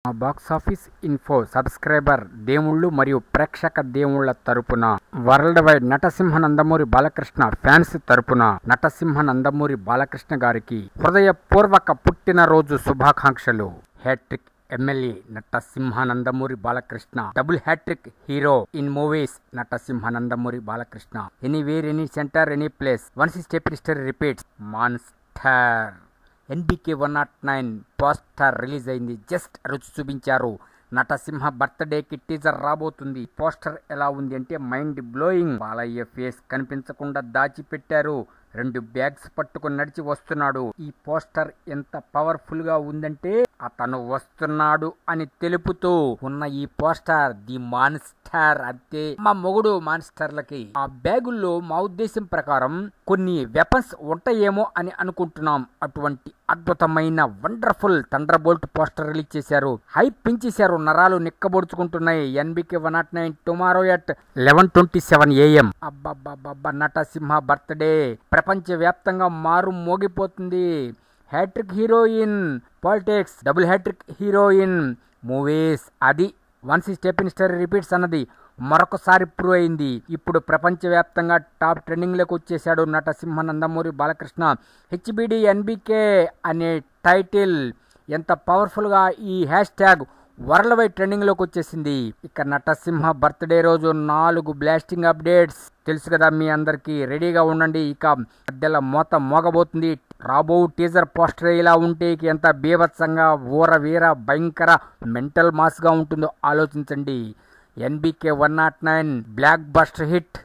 మా box office info subscriber దేవుళ్ళు మరియు ప్రేక్షక దేవుళ్ళ తరపున world wide Natasimha Nandamuri Balakrishna fans తరపున నటసింహ నందమూరి బాలకృష్ణ గారికి హృదయపూర్వక పుట్టినరోజు శుభాకాంక్షలు. Hat trick MLA Natasimha Nandamuri Balakrishna, double hat trick hero in movies Natasimha Nandamuri Balakrishna. Anywhere, any centre, any place, once step history repeats. Monster NBK 109 poster release అయింది. జస్ట్ రుచి చూపించారు. నటసింహ బర్త్డేకి టీజర్ రాబోతుంది. పోస్టర్ ఎలా ఉంది అంటే మైండ్ బ్లోయింగ్. బాలయ్య ఫేస్ కనిపించకుండా దాచిపెట్టారు. 2 బ్యాగ్స్ పట్టుకుని నడిచి వస్తున్నాడు. ఈ పోస్టర్ ఎంత పవర్ఫుల్ గా ఉందంటే అతను వస్తున్నాడు అని తెలుపుతూ ఉన్న ఈ పోస్టర్ ది మాన్స్టర్. అంతే మా మొగుడు మాన్స్టర్లకి. ఆ బ్యాగుల్లో మా ఉద్దేశం ప్రకారం కొన్ని వెపన్స్ ఉంటాయేమో అని అనుకుంటున్నాం. అటువంటి అద్భుతమైన wonderful thunder bolt poster release చేశారు. హైప్ పెంచేశారు. నరాలు నిక్కబొడుచుకుంటున్నాయి. NBK 109 tomorrow at 11:27 AM. అబ్బబ్బబ్బబ్బ, నటసింహ బర్త్డే ప్రపంచ వ్యాప్తంగా మారు మోగిపోతుంది. Hat trick heroine politics, double hat trick heroine movies. అది వన్స్ స్టెప్ హిస్టరీ రిపీట్స్ అన్నది మరొకసారి ప్రూవ్ అయింది. ఇప్పుడు ప్రపంచవ్యాప్తంగా టాప్ ట్రెండింగ్లోకి వచ్చేసాడు నటసింహ నందమూరి బాలకృష్ణ. హెచ్బిడి ఎన్బికే అనే టైటిల్ ఎంత పవర్ఫుల్గా ఈ హ్యాష్ ట్యాగ్ వరల్డ్ వైడ్ ట్రెండింగ్లోకి వచ్చేసింది. ఇక నటసింహ బర్త్డే రోజు 4 బ్లాస్టింగ్ అప్డేట్స్ తెలుసు కదా మీ అందరికీ. రెడీగా ఉండండి. ఇక మధ్యలో మోత మోగబోతుంది. రాబో టీజర్ పోస్టర్ ఇలా ఉంటే ఎంత బీభత్సంగా ఊర వీర భయంకర మెంటల్ మాస్గా ఉంటుందో ఆలోచించండి. NBK 109 block buster hit.